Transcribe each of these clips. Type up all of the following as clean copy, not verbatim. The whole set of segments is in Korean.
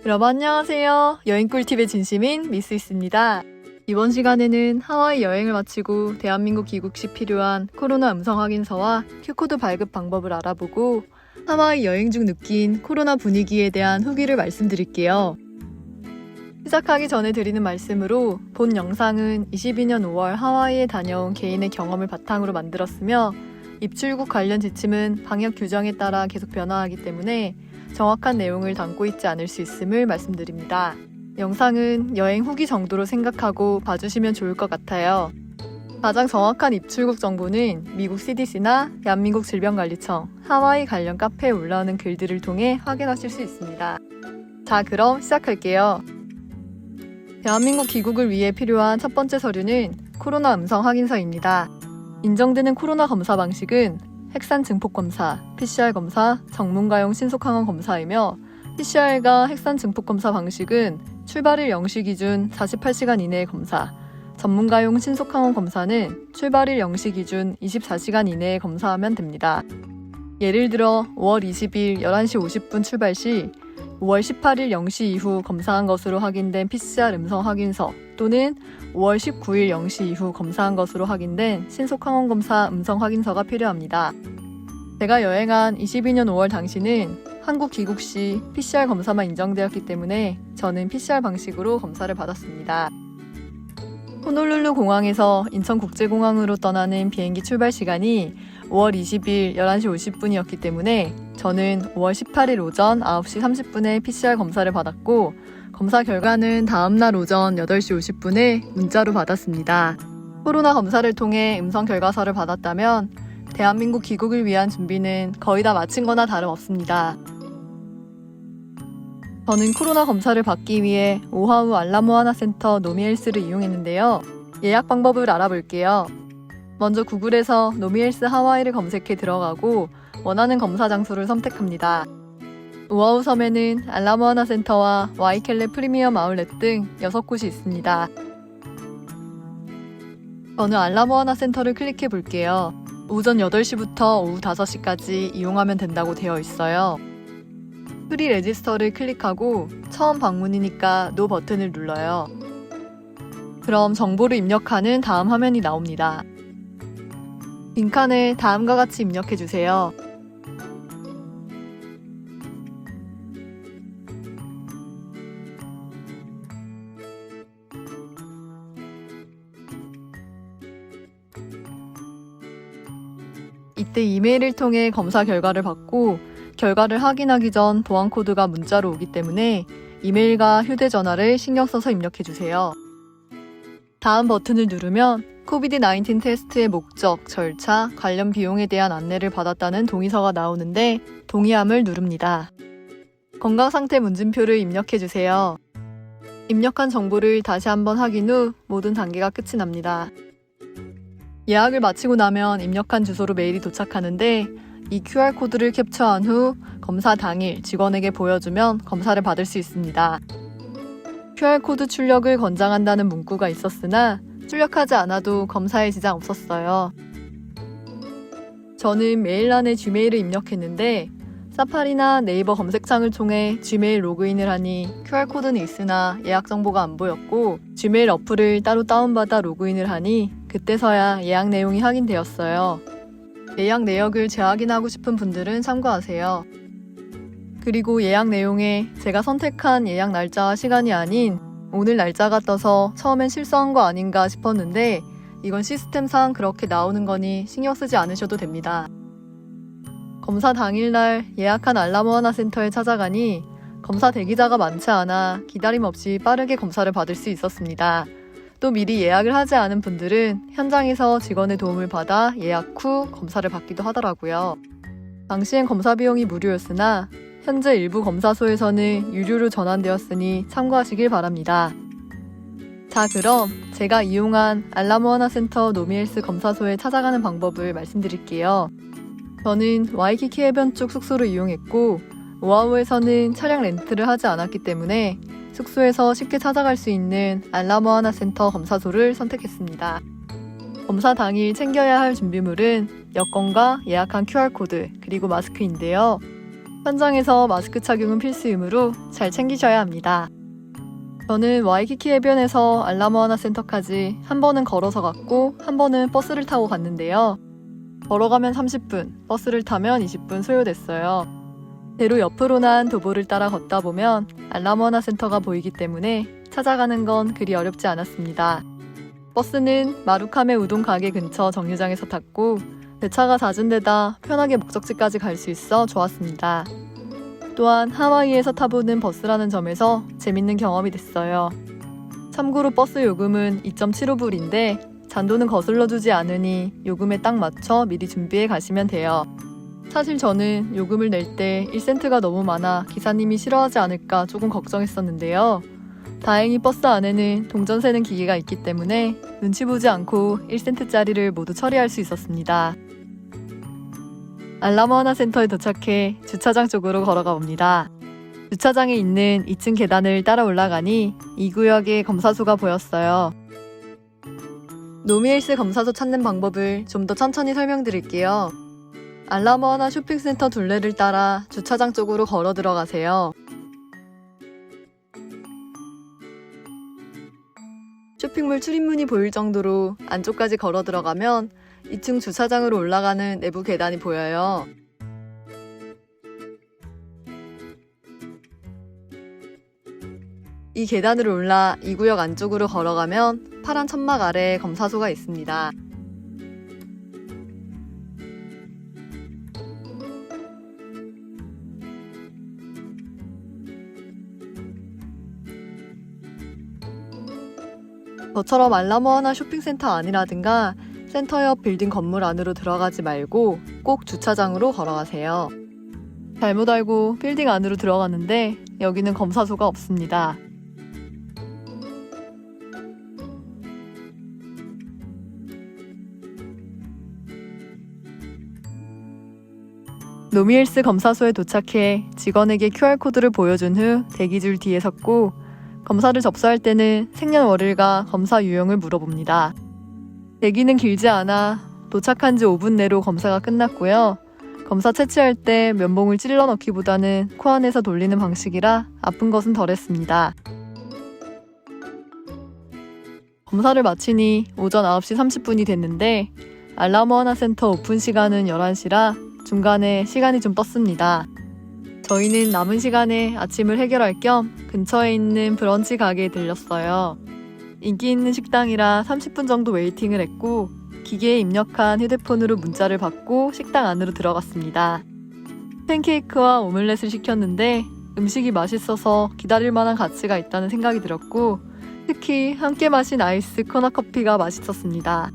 여러분 안녕하세요. 여행 꿀팁의 진심인 미스이스입니다. 이번 시간에는 하와이 여행을 마치고 대한민국 귀국 시 필요한 코로나 음성 확인서와 Q코드 발급 방법을 알아보고 하와이 여행 중 느낀 코로나 분위기에 대한 후기를 말씀드릴게요. 시작하기 전에 드리는 말씀으로 본 영상은 22년 5월 하와이에 다녀온 개인의 경험을 바탕으로 만들었으며 입출국 관련 지침은 방역 규정에 따라 계속 변화하기 때문에 정확한 내용을 담고 있지 않을 수 있음을 말씀드립니다. 영상은 여행 후기 정도로 생각하고 봐주시면 좋을 것 같아요. 가장 정확한 입출국 정보는 미국 CDC나 대한민국 질병관리청, 하와이 관련 카페에 올라오는 글들을 통해 확인하실 수 있습니다. 자, 그럼 시작할게요. 대한민국 귀국을 위해 필요한 첫 번째 서류는 코로나 음성 확인서입니다. 인정되는 코로나 검사 방식은 핵산 증폭 검사, PCR 검사, 전문가용 신속항원 검사이며 PCR과 핵산 증폭 검사 방식은 출발일 0시 기준 48시간 이내의 검사, 전문가용 신속항원 검사는 출발일 0시 기준 24시간 이내에 검사하면 됩니다. 예를 들어 5월 20일 11시 50분 출발 시 5월 18일 0시 이후 검사한 것으로 확인된 PCR 음성 확인서 또는 5월 19일 0시 이후 검사한 것으로 확인된 신속항원 검사 음성 확인서가 필요합니다. 제가 여행한 22년 5월 당시는 한국 귀국 시 PCR 검사만 인정되었기 때문에 저는 PCR 방식으로 검사를 받았습니다. 호놀룰루 공항에서 인천국제공항으로 떠나는 비행기 출발 시간이 5월 20일 11시 50분이었기 때문에 저는 5월 18일 오전 9시 30분에 PCR 검사를 받았고 검사 결과는 다음날 오전 8시 50분에 문자로 받았습니다. 코로나 검사를 통해 음성 결과서를 받았다면 대한민국 귀국을 위한 준비는 거의 다 마친 거나 다름없습니다. 저는 코로나 검사를 받기 위해 오하우 알라모아나 센터 노미헬스를 이용했는데요. 예약 방법을 알아볼게요. 먼저 구글에서 노미헬스 하와이를 검색해 들어가고 원하는 검사 장소를 선택합니다. 오아후 섬에는 알라모아나 센터와 와이켈레 프리미엄 아울렛 등 6곳이 있습니다. 저는 알라모아나 센터를 클릭해 볼게요. 오전 8시부터 오후 5시까지 이용하면 된다고 되어 있어요. 프리 레지스터를 클릭하고 처음 방문이니까 노 버튼을 눌러요. 그럼 정보를 입력하는 다음 화면이 나옵니다. 빈칸에 다음과 같이 입력해 주세요. 이때 이메일을 통해 검사 결과를 받고 결과를 확인하기 전 보안코드가 문자로 오기 때문에 이메일과 휴대전화를 신경 써서 입력해 주세요. 다음 버튼을 누르면 코비드-19 테스트의 목적, 절차, 관련 비용에 대한 안내를 받았다는 동의서가 나오는데 동의함을 누릅니다. 건강상태 문진표를 입력해 주세요. 입력한 정보를 다시 한번 확인 후 모든 단계가 끝이 납니다. 예약을 마치고 나면 입력한 주소로 메일이 도착하는데 이 QR코드를 캡처한 후 검사 당일 직원에게 보여주면 검사를 받을 수 있습니다. QR코드 출력을 권장한다는 문구가 있었으나 출력하지 않아도 검사에 지장 없었어요. 저는 메일란에 G메일을 입력했는데 사파리나 네이버 검색창을 통해 G메일 로그인을 하니 QR코드는 있으나 예약 정보가 안 보였고 G메일 어플을 따로 다운받아 로그인을 하니 그때서야 예약 내용이 확인되었어요. 예약 내역을 재확인하고 싶은 분들은 참고하세요. 그리고 예약 내용에 제가 선택한 예약 날짜와 시간이 아닌 오늘 날짜가 떠서 처음엔 실수한 거 아닌가 싶었는데 이건 시스템상 그렇게 나오는 거니 신경 쓰지 않으셔도 됩니다. 검사 당일날 예약한 알라모아나 센터에 찾아가니 검사 대기자가 많지 않아 기다림 없이 빠르게 검사를 받을 수 있었습니다. 또 미리 예약을 하지 않은 분들은 현장에서 직원의 도움을 받아 예약 후 검사를 받기도 하더라고요. 당시엔 검사 비용이 무료였으나 현재 일부 검사소에서는 유료로 전환되었으니 참고하시길 바랍니다. 자, 그럼 제가 이용한 알라모아나 센터 노미헬스 검사소에 찾아가는 방법을 말씀드릴게요. 저는 와이키키 해변 쪽 숙소를 이용했고 오아후에서는 차량 렌트를 하지 않았기 때문에 숙소에서 쉽게 찾아갈 수 있는 알라모아나 센터 검사소를 선택했습니다. 검사 당일 챙겨야 할 준비물은 여권과 예약한 QR코드 그리고 마스크인데요. 현장에서 마스크 착용은 필수이므로 잘 챙기셔야 합니다. 저는 와이키키 해변에서 알라모아나 센터까지 한 번은 걸어서 갔고 한 번은 버스를 타고 갔는데요. 걸어가면 30분, 버스를 타면 20분 소요됐어요. 대로 옆으로 난 도보를 따라 걷다 보면 알라모아나 센터가 보이기 때문에 찾아가는 건 그리 어렵지 않았습니다. 버스는 마루카메 우동 가게 근처 정류장에서 탔고 배차가 잦은 데다 편하게 목적지까지 갈 수 있어 좋았습니다. 또한 하와이에서 타보는 버스라는 점에서 재밌는 경험이 됐어요. 참고로 버스 요금은 2.75불인데 잔돈은 거슬러 주지 않으니 요금에 딱 맞춰 미리 준비해 가시면 돼요. 사실 저는 요금을 낼 때 1센트가 너무 많아 기사님이 싫어하지 않을까 조금 걱정했었는데요. 다행히 버스 안에는 동전 세는 기계가 있기 때문에 눈치 보지 않고 1센트짜리를 모두 처리할 수 있었습니다. 알라모아나 센터에 도착해 주차장 쪽으로 걸어가 봅니다. 주차장에 있는 2층 계단을 따라 올라가니 이 구역에 검사소가 보였어요. 노미엘스 검사소 찾는 방법을 좀 더 천천히 설명드릴게요. 알라모아나 쇼핑센터 둘레를 따라 주차장 쪽으로 걸어 들어가세요. 쇼핑몰 출입문이 보일 정도로 안쪽까지 걸어 들어가면 2층 주차장으로 올라가는 내부 계단이 보여요. 이 계단을 올라 이 구역 안쪽으로 걸어가면 파란 천막 아래에 검사소가 있습니다. 저처럼 알라모아나 쇼핑센터 안이라든가 센터 옆 빌딩 건물 안으로 들어가지 말고 꼭 주차장으로 걸어가세요. 잘못 알고 빌딩 안으로 들어갔는데 여기는 검사소가 없습니다. 노미엘스 검사소에 도착해 직원에게 QR코드를 보여준 후 대기줄 뒤에 섰고 검사를 접수할 때는 생년월일과 검사 유형을 물어봅니다. 대기는 길지 않아 도착한 지 5분 내로 검사가 끝났고요. 검사 채취할 때 면봉을 찔러 넣기보다는 코 안에서 돌리는 방식이라 아픈 것은 덜했습니다. 검사를 마치니 오전 9시 30분이 됐는데 알라모아나 센터 오픈 시간은 11시라 중간에 시간이 좀 떴습니다. 저희는 남은 시간에 아침을 해결할 겸 근처에 있는 브런치 가게에 들렸어요. 인기 있는 식당이라 30분 정도 웨이팅을 했고 기계에 입력한 휴대폰으로 문자를 받고 식당 안으로 들어갔습니다. 팬케이크와 오믈렛을 시켰는데 음식이 맛있어서 기다릴 만한 가치가 있다는 생각이 들었고 특히 함께 마신 아이스 코나 커피가 맛있었습니다.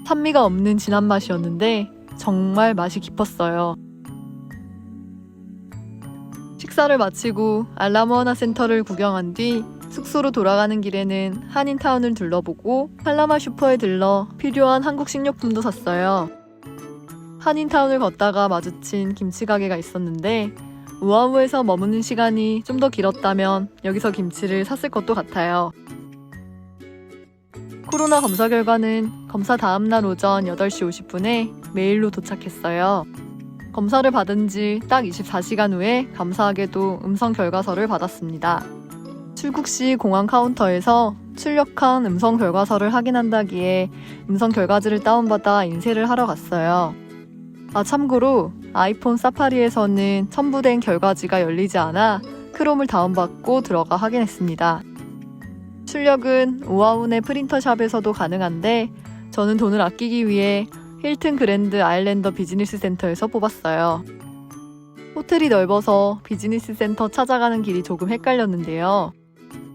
산미가 없는 진한 맛이었는데 정말 맛이 깊었어요. 식사를 마치고 알라모아나 센터를 구경한 뒤 숙소로 돌아가는 길에는 한인타운을 둘러보고 팔라마 슈퍼에 들러 필요한 한국 식료품도 샀어요. 한인타운을 걷다가 마주친 김치 가게가 있었는데 오아후에서 머무는 시간이 좀 더 길었다면 여기서 김치를 샀을 것도 같아요. 코로나 검사 결과는 검사 다음날 오전 8시 50분에 메일로 도착했어요. 검사를 받은 지 딱 24시간 후에 감사하게도 음성 결과서를 받았습니다. 출국 시 공항 카운터에서 출력한 음성 결과서를 확인한다기에 음성 결과지를 다운받아 인쇄를 하러 갔어요. 참고로 아이폰 사파리에서는 첨부된 결과지가 열리지 않아 크롬을 다운받고 들어가 확인했습니다. 출력은 오아훈의 프린터샵에서도 가능한데 저는 돈을 아끼기 위해 힐튼 그랜드 아일랜더 비즈니스 센터에서 뽑았어요. 호텔이 넓어서 비즈니스 센터 찾아가는 길이 조금 헷갈렸는데요.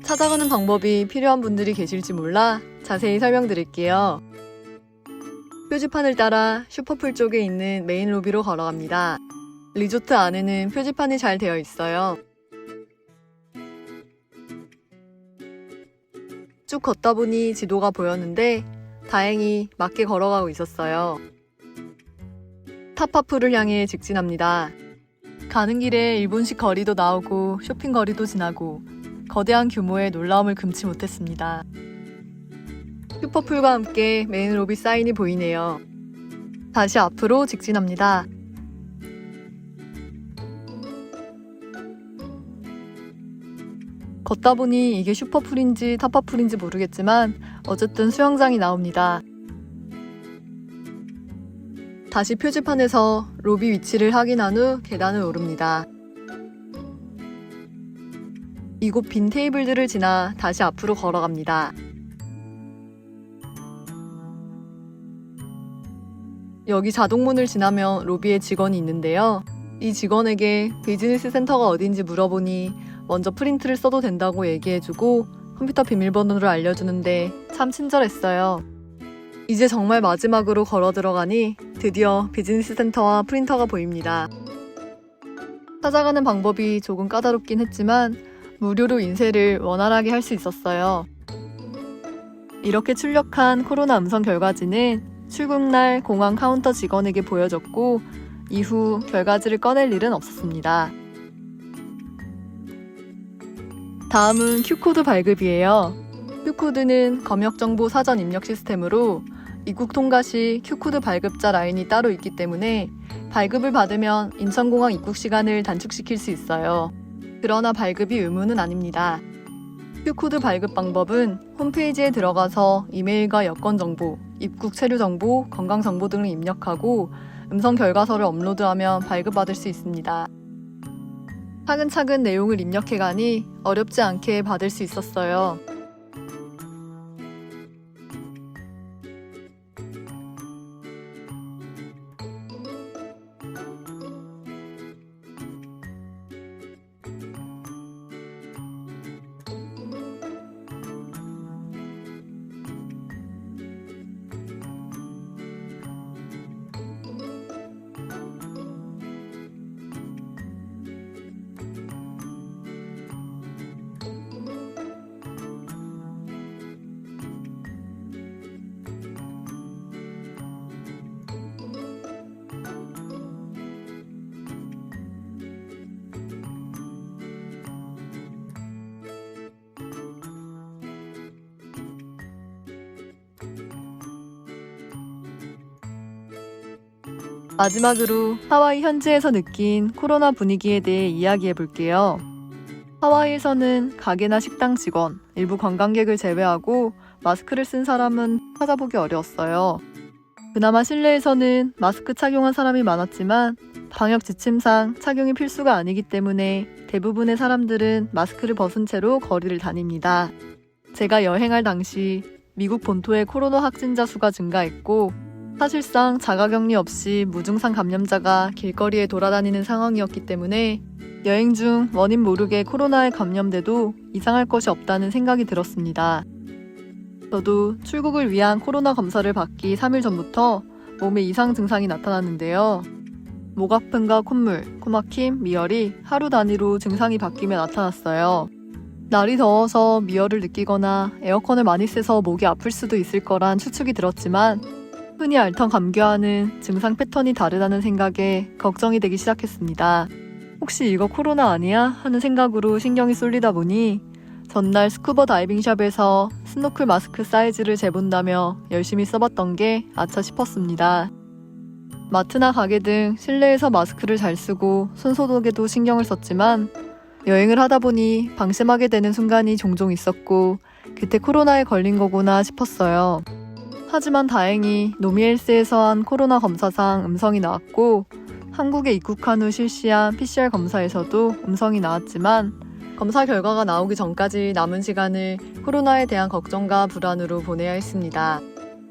찾아가는 방법이 필요한 분들이 계실지 몰라 자세히 설명드릴게요. 표지판을 따라 슈퍼풀 쪽에 있는 메인 로비로 걸어갑니다. 리조트 안에는 표지판이 잘 되어 있어요. 쭉 걷다 보니 지도가 보였는데 다행히 맞게 걸어가고 있었어요. 타파푸를 향해 직진합니다. 가는 길에 일본식 거리도 나오고 쇼핑 거리도 지나고 거대한 규모의 놀라움을 금치 못했습니다. 슈퍼풀과 함께 메인 로비 사인이 보이네요. 다시 앞으로 직진합니다. 걷다 보니 이게 슈퍼풀인지 타파풀인지 모르겠지만 어쨌든 수영장이 나옵니다. 다시 표지판에서 로비 위치를 확인한 후 계단을 오릅니다. 이곳 빈 테이블들을 지나 다시 앞으로 걸어갑니다. 여기 자동문을 지나면 로비에 직원이 있는데요. 이 직원에게 비즈니스 센터가 어딘지 물어보니 먼저 프린트를 써도 된다고 얘기해주고 컴퓨터 비밀번호를 알려주는데 참 친절했어요. 이제 정말 마지막으로 걸어 들어가니 드디어 비즈니스 센터와 프린터가 보입니다. 찾아가는 방법이 조금 까다롭긴 했지만 무료로 인쇄를 원활하게 할 수 있었어요. 이렇게 출력한 코로나 음성 결과지는 출국날 공항 카운터 직원에게 보여줬고 이후 결과지를 꺼낼 일은 없었습니다. 다음은 Q코드 발급이에요. Q코드는 검역정보 사전 입력 시스템으로 입국 통과 시 Q코드 발급자 라인이 따로 있기 때문에 발급을 받으면 인천공항 입국 시간을 단축시킬 수 있어요. 그러나 발급이 의무는 아닙니다. Q코드 발급 방법은 홈페이지에 들어가서 이메일과 여권 정보, 입국 체류 정보, 건강 정보 등을 입력하고 음성 결과서를 업로드하면 발급받을 수 있습니다. 차근차근 내용을 입력해가니 어렵지 않게 받을 수 있었어요. 마지막으로 하와이 현지에서 느낀 코로나 분위기에 대해 이야기해 볼게요. 하와이에서는 가게나 식당 직원, 일부 관광객을 제외하고 마스크를 쓴 사람은 찾아보기 어려웠어요. 그나마 실내에서는 마스크 착용한 사람이 많았지만 방역 지침상 착용이 필수가 아니기 때문에 대부분의 사람들은 마스크를 벗은 채로 거리를 다닙니다. 제가 여행할 당시 미국 본토의 코로나 확진자 수가 증가했고 사실상 자가격리 없이 무증상 감염자가 길거리에 돌아다니는 상황이었기 때문에 여행 중 원인 모르게 코로나에 감염돼도 이상할 것이 없다는 생각이 들었습니다. 저도 출국을 위한 코로나 검사를 받기 3일 전부터 몸에 이상 증상이 나타났는데요. 목 아픔과 콧물, 코막힘, 미열이 하루 단위로 증상이 바뀌며 나타났어요. 날이 더워서 미열을 느끼거나 에어컨을 많이 쐬서 목이 아플 수도 있을 거란 추측이 들었지만 흔히 앓던 감기와는 증상 패턴이 다르다는 생각에 걱정이 되기 시작했습니다. 혹시 이거 코로나 아니야? 하는 생각으로 신경이 쏠리다 보니 전날 스쿠버 다이빙샵에서 스노클 마스크 사이즈를 재본다며 열심히 써봤던 게 아차 싶었습니다. 마트나 가게 등 실내에서 마스크를 잘 쓰고 손소독에도 신경을 썼지만 여행을 하다 보니 방심하게 되는 순간이 종종 있었고 그때 코로나에 걸린 거구나 싶었어요. 하지만 다행히 노미엘스에서 한 코로나 검사상 음성이 나왔고 한국에 입국한 후 실시한 PCR 검사에서도 음성이 나왔지만 검사 결과가 나오기 전까지 남은 시간을 코로나에 대한 걱정과 불안으로 보내야 했습니다.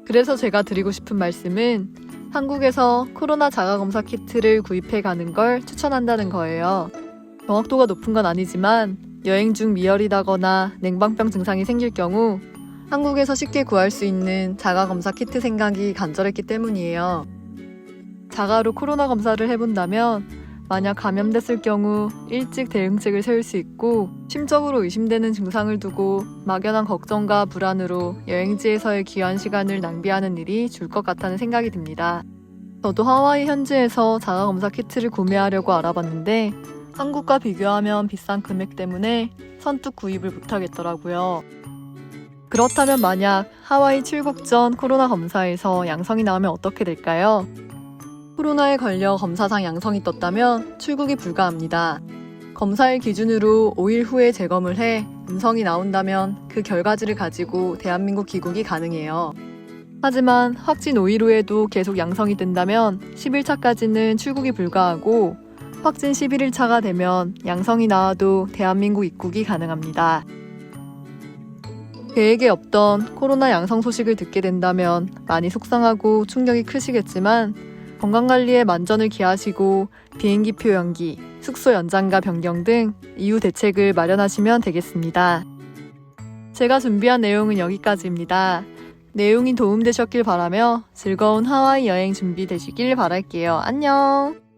그래서 제가 드리고 싶은 말씀은 한국에서 코로나 자가검사 키트를 구입해 가는 걸 추천한다는 거예요. 정확도가 높은 건 아니지만 여행 중 미열이다거나 냉방병 증상이 생길 경우 한국에서 쉽게 구할 수 있는 자가검사 키트 생각이 간절했기 때문이에요. 자가로 코로나 검사를 해본다면 만약 감염됐을 경우 일찍 대응책을 세울 수 있고 심적으로 의심되는 증상을 두고 막연한 걱정과 불안으로 여행지에서의 귀한 시간을 낭비하는 일이 줄 것 같다는 생각이 듭니다. 저도 하와이 현지에서 자가검사 키트를 구매하려고 알아봤는데 한국과 비교하면 비싼 금액 때문에 선뜻 구입을 못하겠더라고요. 그렇다면 만약 하와이 출국 전 코로나 검사에서 양성이 나오면 어떻게 될까요? 코로나에 걸려 검사상 양성이 떴다면 출국이 불가합니다. 검사일 기준으로 5일 후에 재검을 해 음성이 나온다면 그 결과지를 가지고 대한민국 귀국이 가능해요. 하지만 확진 5일 후에도 계속 양성이 뜬다면 10일차까지는 출국이 불가하고 확진 11일차가 되면 양성이 나와도 대한민국 입국이 가능합니다. 계획에 없던 코로나 양성 소식을 듣게 된다면 많이 속상하고 충격이 크시겠지만 건강관리에 만전을 기하시고 비행기표 연기, 숙소 연장과 변경 등 이후 대책을 마련하시면 되겠습니다. 제가 준비한 내용은 여기까지입니다. 내용이 도움되셨길 바라며 즐거운 하와이 여행 준비되시길 바랄게요. 안녕!